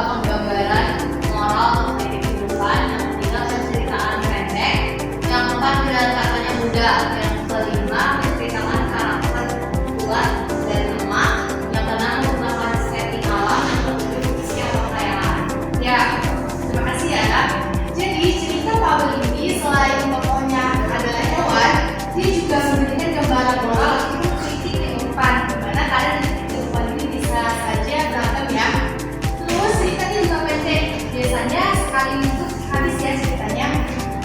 penggambaran moral mengenai kehidupan. Yang ketiga penceritaan pendek. Yang keempat pilihan katanya mudah. Yang kelima menceritakan karakter kuat dan lemah. Yang keenam menggunakan setting alam. Yang ketujuh fiksi atau khayal. Ya, terima kasih ya. Jadi cerita fabel ini selain tokohnya adalah hewan, dia juga memberikan gambaran moral untuk kritik kehidupan, dimana kalian di kehidupan ini bisa saja berantem ya. Terus ceritanya juga pendek, biasanya sekali untuk habis ya ceritanya.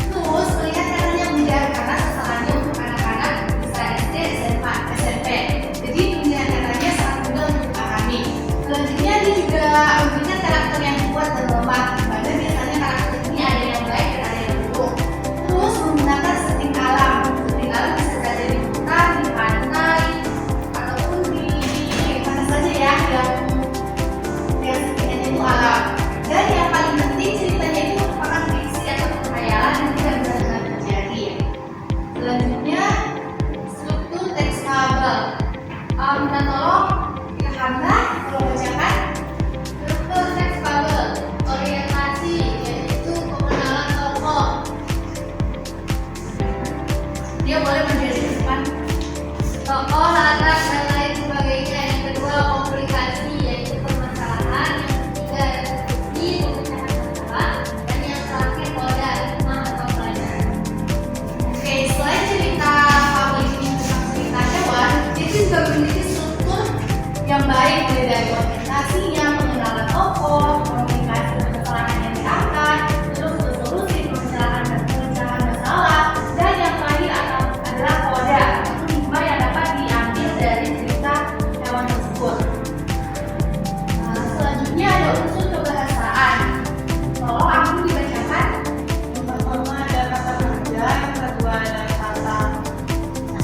Terus melihat caranya mudah karena sasarannya untuk anak-anak bisa SD, SMA, SMP. Jadi pemilihan katanya sangat mudah untuk dipahami. Selanjutnya dia juga memberikan karakter yang kuat dan lemah, dimana biasanya karakter ini ada yang baik dan ada yang buruk. Terus menggunakan setting alam. Setting alam bisa saja di hutan, di pantai, ataupun di mana saja ya yang settingannya itu alam. Dan yang paling penting ceritanya itu merupakan fiksi atau khayalan yang tidak benar-benar terjadi. Selanjutnya struktur teks fabel. Minta tolong Ilhamna kalau bacakan struktur teks fabel. Orientasi yaitu pengenalan tokoh. Dia boleh menjadi depan tokoh, latar dan lain sebagainya. Yang kedua komplikasi yaitu permasalahan. Yang ketiga pemecahan masalah. Dan yang terakhir koda hikmah atau pelajaran. Oke, selain cerita fabel ini tentang cerita hewan, dia juga memiliki struktur yang baik mulai dari orientasinya, pengenalan tokoh, komunikasi permasalahan yang diangkat, terus resolusi pemecahan masalah, dan yang terakhir adalah koda atau hikmah yang dapat diambil dari cerita hewan tersebut. Selanjutnya ada unsur kebahasaan. Tolong aku dibacakan. Yang pertama ada kata kerja, yang kedua ada kata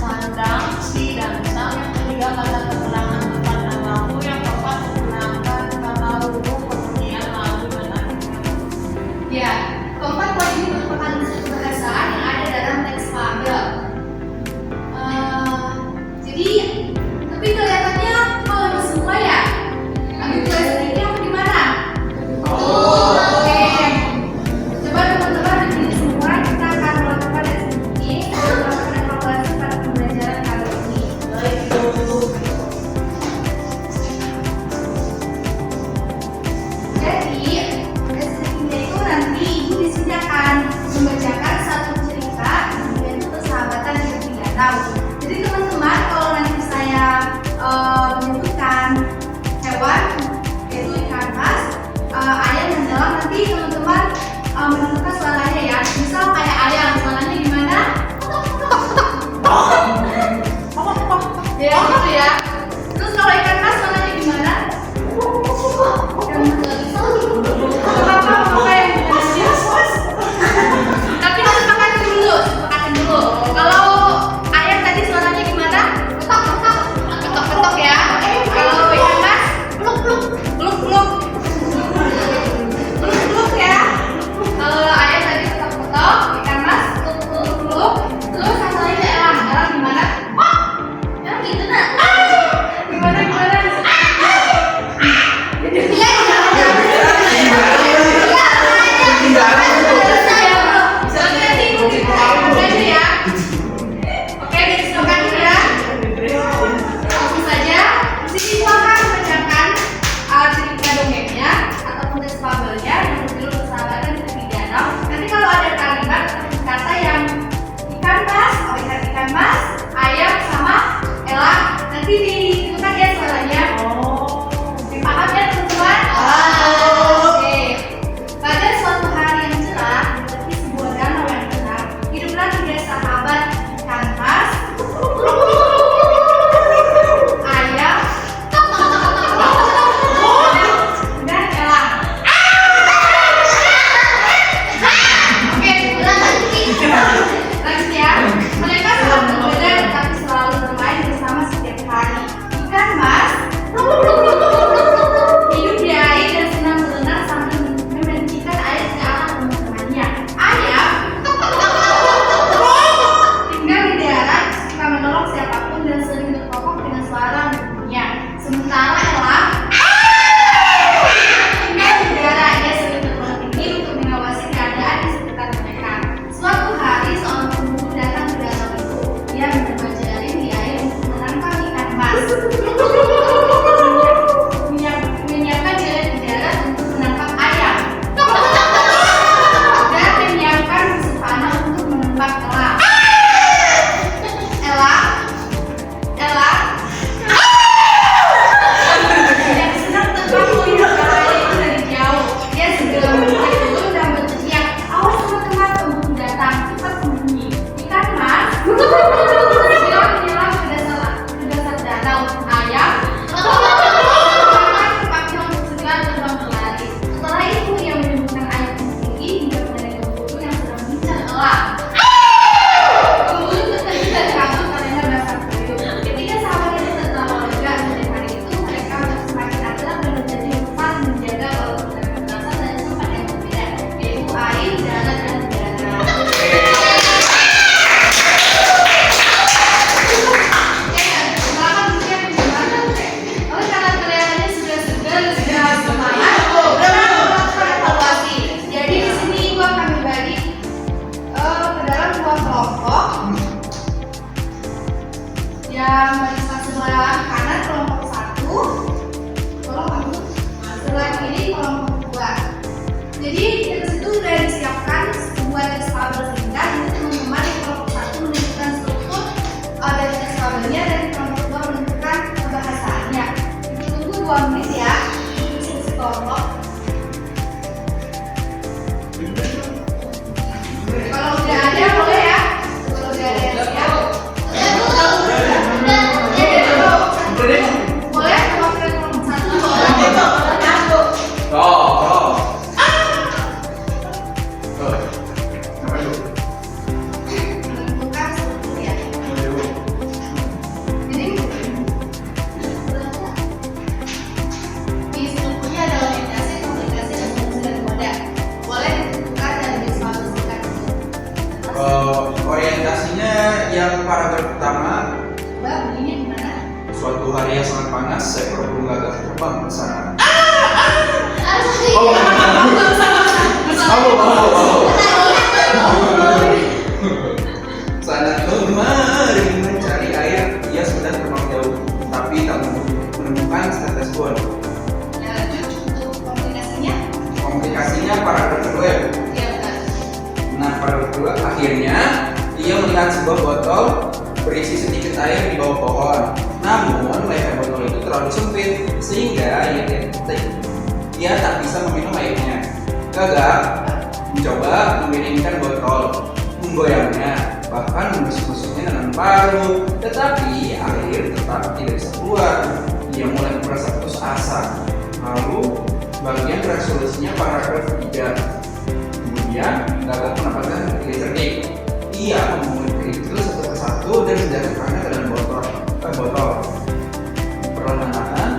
sandang, si dan sang, yang ketiga kata keterangan tempat dan waktu, yang keempat menggunakan kata huruf, kemudian lalu dan akhirnya. Ya, keempat poin ini merupakan unsur kebahasaan yang ada dalam teks fabel. Jadi, tapi kelihatannya kalau semua ya, ambil tulis sendiri apa gimana? permisi ya. Psikolog. Kalau udah ada boleh ya. Kalau udah ada yang siap. Boleh mewakili kelompok 1. Menentukan struktur ya. Jadi di strukturnya ada orientasi, komunikasi, dan fungsi dan moda. Boleh ditentukan dan divisualisasikan. Orientasinya yang paragraf pertama. Mbak, bunyinya gimana? Suatu hari yang sangat panas, seekor burung gagak terbang ke sana. Sana kemari mencari air, ia sudah terbang jauh, tapi tak menemukan setetes pun. Ya, lanjut untuk komunikasinya. Komunikasinya paragraf kedua. Iya, benar. Nah, paragraf kedua akhirnya ia melihat sebuah botol berisi sedikit air di bawah pohon. Namun leher botol itu terlalu sempit sehingga ia tak bisa meminum airnya. Gagak mencoba memiringkan botol, menggoyangnya, bahkan membusuk-busuknya dengan paruh, tetapi air tetap tidak bisa keluar. Ia mulai merasa putus asa. Lalu bagian resolusinya paragraf 3. Kemudian Gagak mendapatkan ide cerdik. Ia memungut kerikil satu persatu dan menjatuhkannya ke dalam botol. Perlahan-lahan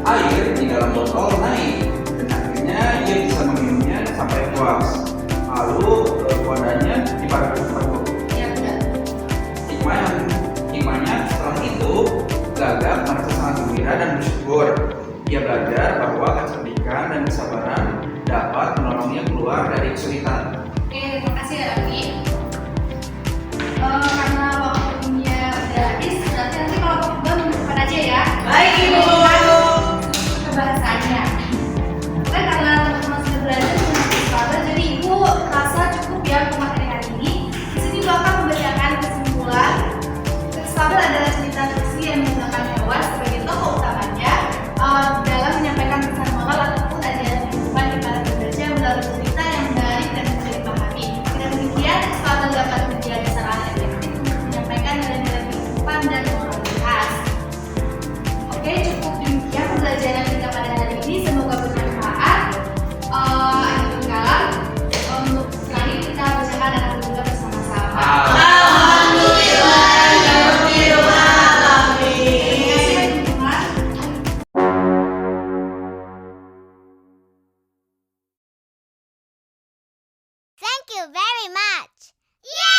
air di dalam botol naik dan akhirnya ia bisa meminumnya sampai puas. Lalu wadahnya di paragraf 40. Iya, benar. Hikmahnya setelah itu Gagak merasa sangat gembira dan bersyukur. Ia belajar bahwa kecerdikan dan kesabaran dapat menolongnya keluar dari kesulitan. Oke, terima kasih ya Raffi. Karena waktunya udah habis, berarti nanti kalau berdua menentukan aja ya. Baik, Ibu. Ke bahasanya. Kan karena teman-teman sudah belajar dengan Discover, jadi Ibu rasa cukup ya untuk materi hari ini. Di sini Ibu akan membacakan kesimpulan. Discover adalah cerita fiksi yang menggunakan hewan sebagai tokoh utamanya dalam menyampaikan pesan moral ataupun ajaran kehidupan kepada pembaca melalui cerita yang menarik dan mudah dipahami. Dengan demikian, Discover dapat menjadi sarana efektif untuk menyampaikan nilai-nilai kehidupan dan moralitas. Oke, cukup demikian pembelajaran kita pada hari ini. Semoga bermanfaat. Akhir kala, untuk terakhir kita bacakan dan juga bersama-sama. Thank you very much. Yay!